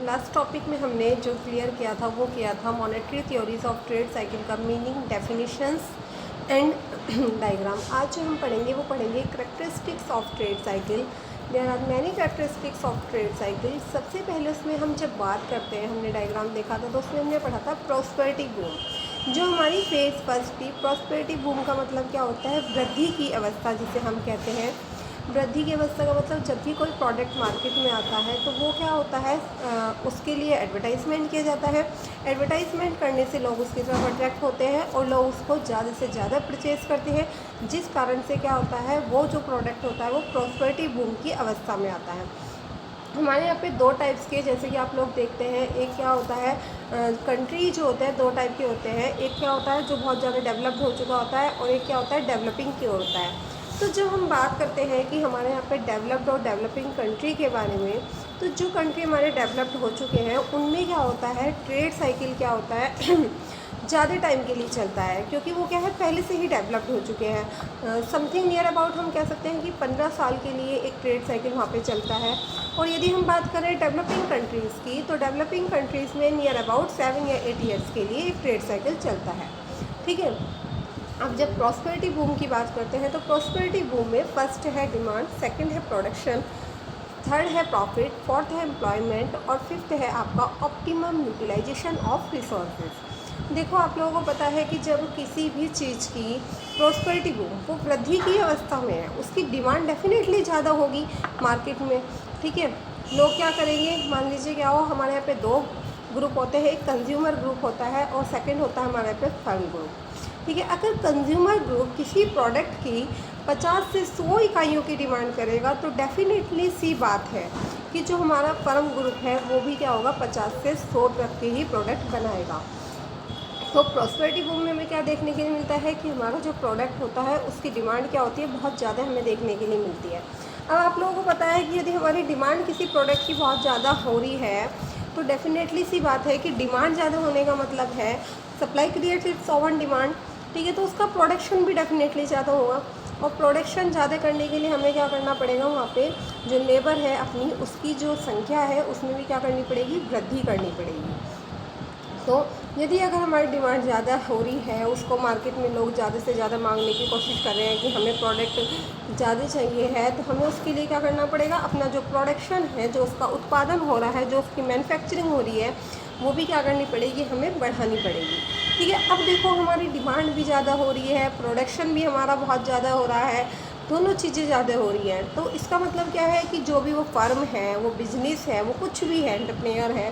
Last topic में हमने जो क्लियर किया था वो किया था monetary theories of trade cycle का मीनिंग, डेफिनेशंस एंड डायग्राम। आज जो हम पढ़ेंगे वो पढ़ेंगे characteristics of trade cycle. There are many characteristics of trade cycle. सबसे पहले उसमें हम जब बात करते हैं, हमने डायग्राम देखा था तो उसमें हमने पढ़ा था प्रॉस्पेरिटी बूम। जो हमारी फेज फर्स्ट थी, प्रॉस्पेरिटी बूम का मतलब क्या होता है? वृद्धि की अवस्था जिसे हम कहते हैं। वृद्धि की अवस्था का मतलब जब भी कोई प्रोडक्ट मार्केट में आता है तो वो क्या होता है, उसके लिए एडवर्टाइजमेंट किया जाता है। एडवर्टाइजमेंट करने से लोग उसकी तरफ अट्रैक्ट होते हैं और लोग उसको ज़्यादा से ज़्यादा परचेज़ करते हैं, जिस कारण से क्या होता है, वो जो प्रोडक्ट होता है वो प्रॉस्पेरिटी बूम की अवस्था में आता है। हमारे यहाँ पे दो टाइप्स के, जैसे कि आप लोग देखते हैं, एक क्या होता है, कंट्री जो होते हैं दो टाइप के होते हैं। एक क्या होता है जो बहुत ज़्यादा डेवलप्ड हो चुका होता है और एक क्या होता है डेवलपिंग की ओर होता है। तो जब हम बात करते हैं कि हमारे यहाँ पे डेवलप्ड और डेवलपिंग कंट्री के बारे में, तो जो कंट्री हमारे डेवलप्ड हो चुके हैं उनमें क्या होता है, ट्रेड साइकिल क्या होता है ज़्यादा टाइम के लिए चलता है, क्योंकि वो क्या है पहले से ही डेवलप्ड हो चुके हैं। समथिंग नियर अबाउट हम कह सकते हैं कि 15 साल के लिए एक ट्रेड साइकिल वहाँ पे चलता है। और यदि हम बात करें डेवलपिंग कंट्रीज़ की, तो डेवलपिंग कंट्रीज़ में नियर अबाउट 7 या 8 ईयर्स के लिए एक ट्रेड साइकिल चलता है। ठीक है। अब जब प्रॉस्पेरिटी बूम की बात करते हैं तो प्रॉस्पेरिटी बूम में फर्स्ट है डिमांड, सेकंड है प्रोडक्शन, थर्ड है प्रॉफिट, फोर्थ है एम्प्लॉयमेंट और फिफ्थ है आपका ऑप्टिमम यूटिलाइजेशन ऑफ रिसोर्सेज। देखो, आप लोगों को पता है कि जब किसी भी चीज़ की प्रॉस्पेरिटी बूम, वो वृद्धि की अवस्था में है, उसकी डिमांड डेफिनेटली ज़्यादा होगी मार्केट में। ठीक है। लोग क्या करेंगे, मान लीजिए क्या हो, हमारे यहाँ पे दो ग्रुप होते हैं, एक कंज्यूमर ग्रुप होता है और सेकंड होता है हमारे यहाँ पे फर्म ग्रुप। ठीक है। अगर कंज्यूमर ग्रुप किसी प्रोडक्ट की 50 से 100 इकाइयों की डिमांड करेगा तो डेफिनेटली सी बात है कि जो हमारा फर्म ग्रुप है वो भी क्या होगा, 50 से 100 तक के ही प्रोडक्ट बनाएगा। तो प्रॉस्पेरिटी बूम में हमें क्या देखने के लिए मिलता है कि हमारा जो प्रोडक्ट होता है उसकी डिमांड क्या होती है, बहुत ज़्यादा हमें देखने के लिए मिलती है। अब आप लोगों को पता है कि यदि हमारी डिमांड किसी प्रोडक्ट की बहुत ज़्यादा हो रही है तो डेफिनेटली सी बात है कि डिमांड ज़्यादा होने का मतलब है supply creates it's oven demand. ठीक है। तो उसका प्रोडक्शन भी डेफिनेटली ज़्यादा होगा और प्रोडक्शन ज़्यादा करने के लिए हमें क्या करना पड़ेगा, वहाँ पे जो लेबर है अपनी, उसकी जो संख्या है उसमें भी क्या करनी पड़ेगी, वृद्धि करनी पड़ेगी। तो यदि अगर हमारी डिमांड ज़्यादा हो रही है, उसको मार्केट में लोग ज़्यादा से ज़्यादा मांगने की कोशिश कर रहे हैं कि हमें प्रोडक्ट ज़्यादा चाहिए है, तो हमें उसके लिए क्या करना पड़ेगा, अपना जो प्रोडक्शन है, जो उसका उत्पादन हो रहा है, जो उसकी मैन्युफैक्चरिंग हो रही है, वो भी क्या करनी पड़ेगी, हमें बढ़ानी पड़ेगी। ठीक है। अब देखो, हमारी डिमांड भी ज़्यादा हो रही है, प्रोडक्शन भी हमारा बहुत ज़्यादा हो रहा है, दोनों चीज़ें ज़्यादा हो रही हैं। तो इसका मतलब क्या है कि जो भी वो फर्म है, वो बिजनेस है, वो कुछ भी है, एंटरप्रेन्योर है,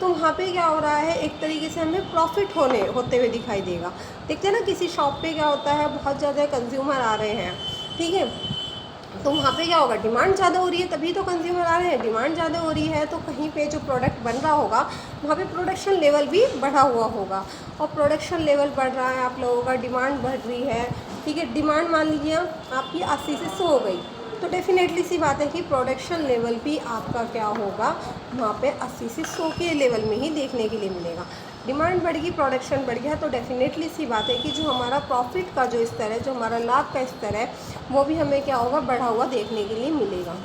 तो वहाँ पे क्या हो रहा है, एक तरीके से हमें प्रॉफिट होते हुए दिखाई देगा। देखते हैं ना, किसी शॉप पे क्या होता है, बहुत ज़्यादा कंज्यूमर आ रहे हैं। ठीक है। तो वहाँ पे क्या होगा, डिमांड ज़्यादा हो रही है तभी तो कंज्यूमर आ रहे हैं। डिमांड ज़्यादा हो रही है तो कहीं पे जो प्रोडक्ट बन रहा होगा वहाँ पे प्रोडक्शन लेवल भी बढ़ा हुआ होगा, और प्रोडक्शन लेवल बढ़ रहा है, आप लोगों का डिमांड बढ़ रही है। ठीक है। डिमांड मान लीजिए आपकी 80 से 100 हो गई, तो डेफिनेटली सी बात है कि प्रोडक्शन लेवल भी आपका क्या होगा, वहाँ पे 80 से 100 के लेवल में ही देखने के लिए मिलेगा। डिमांड बढ़ेगी, प्रोडक्शन बढ़ गया, तो डेफिनेटली सी बात है कि जो हमारा प्रॉफिट का जो स्तर है, जो हमारा लाभ का स्तर है, वो भी हमें क्या होगा, बढ़ा हुआ देखने के लिए मिलेगा।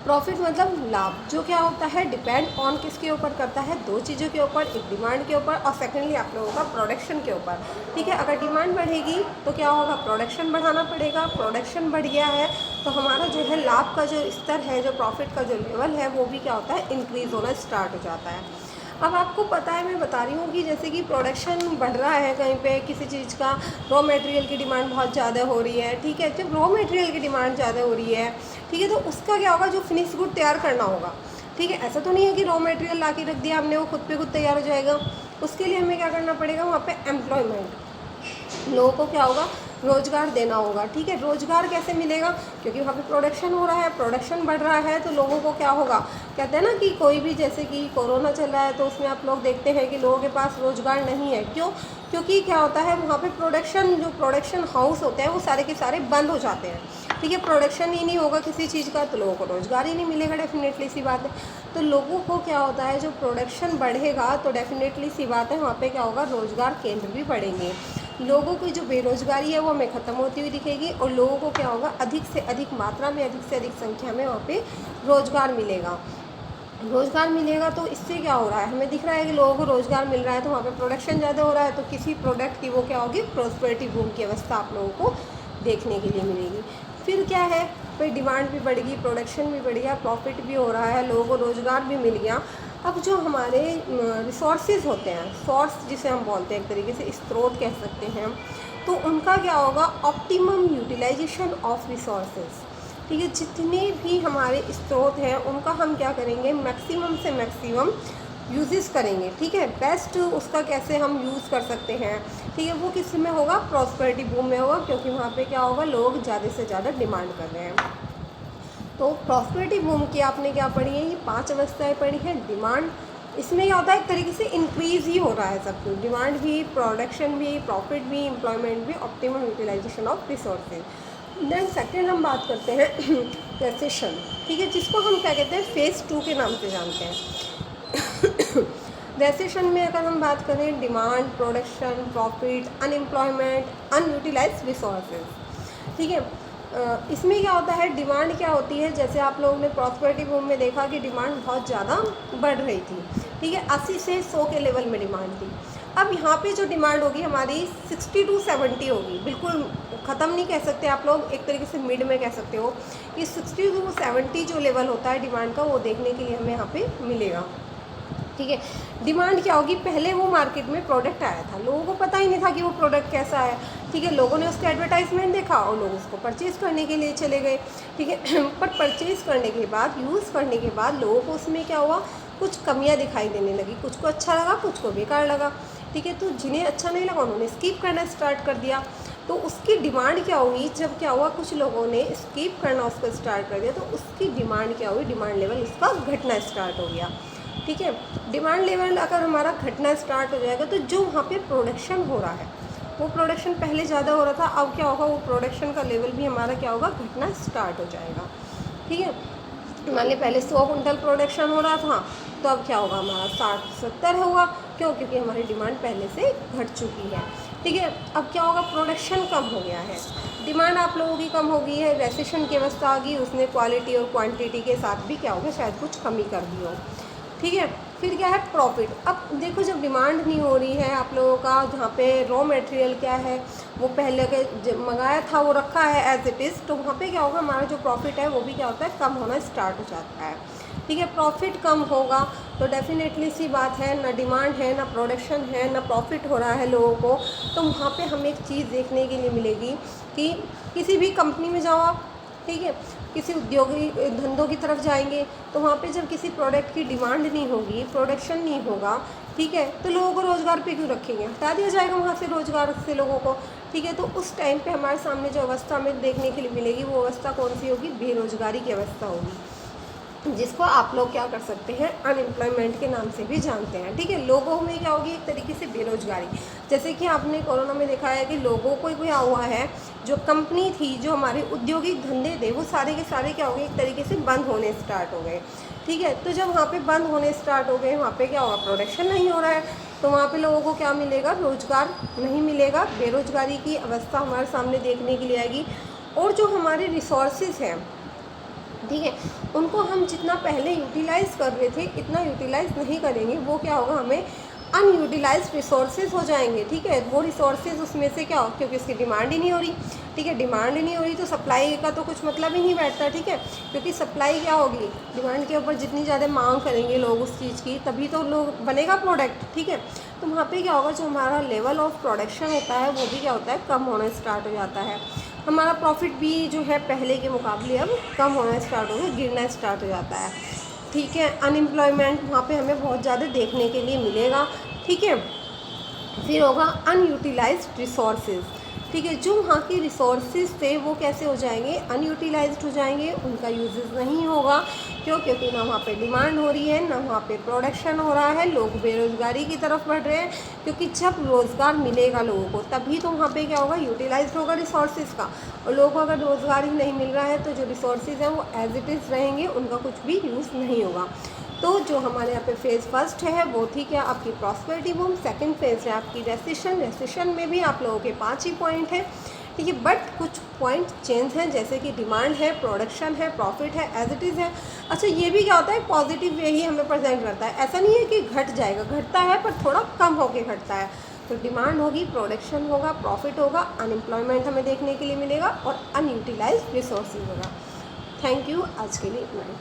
प्रॉफिट मतलब लाभ, जो क्या होता है, डिपेंड ऑन किसके ऊपर करता है, दो चीज़ों के ऊपर, एक डिमांड के ऊपर और सेकेंडली आप लोगों का प्रोडक्शन के ऊपर। ठीक है। अगर डिमांड बढ़ेगी तो क्या होगा, प्रोडक्शन बढ़ाना पड़ेगा। प्रोडक्शन बढ़ गया है तो हमारा जो है लाभ का जो स्तर है, जो प्रॉफिट का जो लेवल है, वो भी क्या होता है, इंक्रीज़ होना स्टार्ट हो जाता है। अब आपको पता है, मैं बता रही हूँ कि जैसे कि प्रोडक्शन बढ़ रहा है कहीं पे, किसी चीज़ का रॉ मटेरियल की डिमांड बहुत ज़्यादा हो रही है। ठीक है। जब रॉ मटेरियल की डिमांड ज़्यादा हो रही है, ठीक है, तो उसका क्या होगा, जो फिनिश गुड तैयार करना होगा। ठीक है। ऐसा तो नहीं है कि रॉ मटेरियल ला के रख दिया हमने, वो खुद पे खुद तैयार हो जाएगा। उसके लिए हमें क्या करना पड़ेगा, वहाँ पे एम्प्लॉयमेंट, लोगों को क्या होगा, रोज़गार देना होगा। ठीक है। रोज़गार कैसे मिलेगा, क्योंकि वहाँ पे प्रोडक्शन हो रहा है, प्रोडक्शन बढ़ रहा है, तो लोगों को क्या होगा, कहते हैं ना कि कोई भी, जैसे कि कोरोना चल रहा है तो उसमें आप लोग देखते हैं कि लोगों के पास रोज़गार नहीं है। क्यों? क्योंकि क्या होता है, वहाँ पे जो प्रोडक्शन हाउस होते हैं वो सारे के सारे बंद हो जाते हैं। ठीक है। प्रोडक्शन ही नहीं होगा किसी चीज़ का तो लोगों को रोज़गार ही नहीं मिलेगा, डेफिनेटली सी बात है। तो लोगों को क्या होता है, जो प्रोडक्शन बढ़ेगा तो डेफिनेटली सी बात है, वहाँ पे क्या होगा, रोज़गार केंद्र भी बढ़ेंगे। लोगों की जो बेरोज़गारी है वो हमें ख़त्म होती हुई दिखेगी और लोगों को क्या होगा, अधिक से अधिक मात्रा में, अधिक से अधिक संख्या में वहाँ पे रोज़गार मिलेगा। रोज़गार मिलेगा तो इससे क्या हो रहा है, हमें दिख रहा है कि लोगों को रोज़गार मिल रहा है, तो वहाँ पे प्रोडक्शन ज़्यादा हो रहा है, तो किसी प्रोडक्ट की वो क्या होगी, प्रॉस्पेरिटी बूम की अवस्था आप लोगों को देखने के लिए मिलेगी। फिर क्या है, भाई डिमांड भी बढ़ेगी, प्रोडक्शन भी बढ़ गया, प्रॉफिट भी हो रहा है, लोगों को रोज़गार भी मिल गया। अब जो हमारे रिसोर्सेज होते हैं, सोर्स जिसे हम बोलते हैं, एक तरीके से स्रोत कह सकते हैं, तो उनका क्या होगा, ऑप्टिमम यूटिलाइजेशन ऑफ रिसोर्सेज। ठीक है, जितने भी हमारे स्रोत हैं उनका हम क्या करेंगे, मैक्सिमम से मैक्सिमम यूजेस करेंगे। ठीक है, बेस्ट उसका कैसे हम यूज़ कर सकते हैं, ठीक है, वो किस में होगा, प्रॉस्पेरिटी बूम में होगा, क्योंकि वहाँ पे क्या होगा, लोग ज़्यादा से ज़्यादा डिमांड कर रहे हैं। तो प्रॉस्पेरिटी बूम की आपने क्या पढ़ी है, ये 5 अवस्थाएँ पढ़ी हैं। डिमांड, इसमें क्या होता है, एक तरीके से इंक्रीज़ ही हो रहा है सब कुछ, डिमांड भी, प्रोडक्शन भी, प्रॉफिट भी, एम्प्लॉयमेंट भी, optimum utilisation of resources. Then second हम बात करते हैं रिसेशन। ठीक है, जिसको हम क्या कहते हैं, फेज़ 2 के नाम से जानते हैं। रिसेशन में अगर हम बात करें, demand, production, profit, unemployment, unutilised resources. ठीक है, इसमें क्या होता है, डिमांड क्या होती है, जैसे आप लोगों ने प्रॉस्पेरिटी बूम में देखा कि डिमांड बहुत ज़्यादा बढ़ रही थी। ठीक है, 80 से 100 के लेवल में डिमांड थी। अब यहाँ पे जो डिमांड होगी हमारी 60 to 70 होगी, बिल्कुल ख़त्म नहीं कह सकते आप लोग, एक तरीके से मिड में कह सकते हो कि 60 to 70 जो लेवल होता है डिमांड का, वो देखने के लिए हमें यहाँ पे मिलेगा। ठीक है, डिमांड क्या होगी, पहले वो मार्केट में प्रोडक्ट आया था, लोगों को पता ही नहीं था कि वो प्रोडक्ट कैसा है। ठीक है, लोगों ने उसका एडवर्टाइजमेंट देखा और लोग उसको परचेज़ करने के लिए चले गए। ठीक है, पर परचेज़ करने के बाद, यूज़ करने के बाद लोगों को उसमें क्या हुआ, कुछ कमियां दिखाई देने लगी, कुछ को अच्छा लगा, कुछ को बेकार लगा। ठीक है, तो जिन्हें अच्छा नहीं लगा उन्होंने स्किप करना स्टार्ट कर दिया। तो उसकी डिमांड क्या हुई, जब क्या हुआ, कुछ लोगों ने स्किप करना उसको स्टार्ट कर दिया, तो उसकी डिमांड क्या हुई, डिमांड लेवल उसका घटना स्टार्ट हो गया। ठीक है, डिमांड लेवल अगर हमारा घटना स्टार्ट हो जाएगा, तो जो वहाँ पे प्रोडक्शन हो रहा है, वो प्रोडक्शन पहले ज़्यादा हो रहा था, अब क्या होगा, वो प्रोडक्शन का लेवल भी हमारा क्या होगा, घटना स्टार्ट हो जाएगा। ठीक है, मान लीजिए पहले 100 कुंटल प्रोडक्शन हो रहा था, तो अब क्या होगा, हमारा 60-70 होगा। क्यों, क्योंकि हमारी डिमांड पहले से घट चुकी है। ठीक है, अब क्या होगा, प्रोडक्शन कम हो गया है, डिमांड आप लोगों की कम हो गई है, रेसेशन की अवस्था आ गई, उसने क्वालिटी और क्वांटिटी के साथ भी क्या होगा, शायद कुछ कमी कर दी हो। ठीक है, फिर क्या है, प्रॉफिट। अब देखो, जब डिमांड नहीं हो रही है आप लोगों का, जहाँ पे रॉ मटेरियल क्या है, वो पहले के मंगाया था वो रखा है एज इट इज़, तो वहाँ पे क्या होगा, हमारा जो प्रॉफिट है वो भी क्या होता है, कम होना स्टार्ट हो जाता है। ठीक है, प्रॉफिट कम होगा तो डेफिनेटली सी बात है, ना डिमांड है, ना प्रोडक्शन है, ना प्रॉफिट हो रहा है लोगों को, तो वहाँ पे हमें एक चीज़ देखने के लिए मिलेगी कि किसी भी कंपनी में जाओ आप, ठीक है, किसी उद्योगी धंधों की तरफ जाएंगे, तो वहाँ पे जब किसी प्रोडक्ट की डिमांड नहीं होगी, प्रोडक्शन नहीं होगा, ठीक है, तो लोगों को रोज़गार पे क्यों रखेंगे, हटा दिया जाएगा वहाँ से रोज़गार से लोगों को। ठीक है, तो उस टाइम पे हमारे सामने जो अवस्था हमें देखने के लिए मिलेगी, वो अवस्था कौन सी होगी, बेरोज़गारी की अवस्था होगी, जिसको आप लोग क्या कर सकते हैं, अनएम्प्लॉयमेंट के नाम से भी जानते हैं। ठीक है, लोगों में क्या होगी, एक तरीके से बेरोजगारी, जैसे कि आपने कोरोना में देखा है कि लोगों को क्या हुआ है, जो कंपनी थी, जो हमारे औद्योगिक धंधे थे, वो सारे के सारे क्या हो गए, एक तरीके से बंद होने स्टार्ट हो गए। ठीक है, तो जब वहाँ पे बंद होने स्टार्ट हो गए, वहाँ पे क्या होगा, प्रोडक्शन नहीं हो रहा है, तो वहाँ पे लोगों को क्या मिलेगा, रोज़गार नहीं मिलेगा, बेरोजगारी की अवस्था हमारे सामने देखने के लिए आएगी। और जो हमारे रिसोर्सेज हैं, ठीक है, उनको हम जितना पहले यूटिलाइज़ कर रहे थे, इतना यूटिलाइज़ नहीं करेंगे, वो क्या होगा, हमें अनयूटिलाइज्ड रिसोर्सेज हो जाएंगे। ठीक है, वो रिसोर्सेज उसमें से क्या हो, क्योंकि उसकी डिमांड ही नहीं हो रही। ठीक है, डिमांड ही नहीं हो रही तो सप्लाई का तो कुछ मतलब ही नहीं बैठता। ठीक है, क्योंकि सप्लाई क्या होगी, डिमांड के ऊपर जितनी ज़्यादा मांग करेंगे लोग उस चीज़ की, तभी तो लोग बनेगा प्रोडक्ट। ठीक है, तो वहाँ पे क्या होगा, जो हमारा लेवल ऑफ प्रोडक्शन होता है वो भी क्या होता है, कम होना स्टार्ट हो जाता है। हमारा प्रॉफिट भी जो है पहले के मुकाबले अब कम होना स्टार्ट हो गया, गिरना स्टार्ट हो जाता है। ठीक है, अनएम्प्लॉयमेंट वहाँ पे हमें बहुत ज़्यादा देखने के लिए मिलेगा। ठीक है, फिर होगा अनयूटिलाइज्ड रिसोर्सेज। ठीक है, जो वहाँ की रिसोर्सेज थे वो कैसे हो जाएंगे, अनयूटिलाइज्ड हो जाएंगे, उनका यूजेस नहीं होगा। क्यों, क्योंकि ना वहाँ पे डिमांड हो रही है, ना वहाँ पे प्रोडक्शन हो रहा है, लोग बेरोज़गारी की तरफ बढ़ रहे हैं। क्योंकि जब रोज़गार मिलेगा लोगों को, तभी तो वहाँ पे क्या होगा, यूटिलाइज्ड होगा रिसोर्सेज का। और लोगों को अगर रोज़गार ही नहीं मिल रहा है, तो जो रिसोर्सेज हैं वो एज इट इज़ रहेंगे, उनका कुछ भी यूज़ नहीं होगा। तो जो हमारे यहाँ पे फेज़ फर्स्ट है वो थी क्या, आपकी प्रॉस्पेरिटी बूम। सेकंड फेज़ है आपकी रेसेशन। रेसेशन में भी आप लोगों के 5 ही पॉइंट हैं, ठीक है। बट कुछ पॉइंट चेंज हैं, जैसे कि डिमांड है, प्रोडक्शन है, प्रॉफिट है, एज इट इज़ है। अच्छा, ये भी क्या होता है, पॉजिटिव वे ही हमें प्रेजेंट करता है, ऐसा नहीं है कि घट जाएगा, घटता है पर थोड़ा कम होके घटता है। तो डिमांड होगी, प्रोडक्शन होगा, प्रॉफिट होगा, अनएम्प्लॉयमेंट हमें देखने के लिए मिलेगा और अनयूटिलाइज्ड रिसोर्सेज होगा। थैंक यू, आज के लिए इतना ही।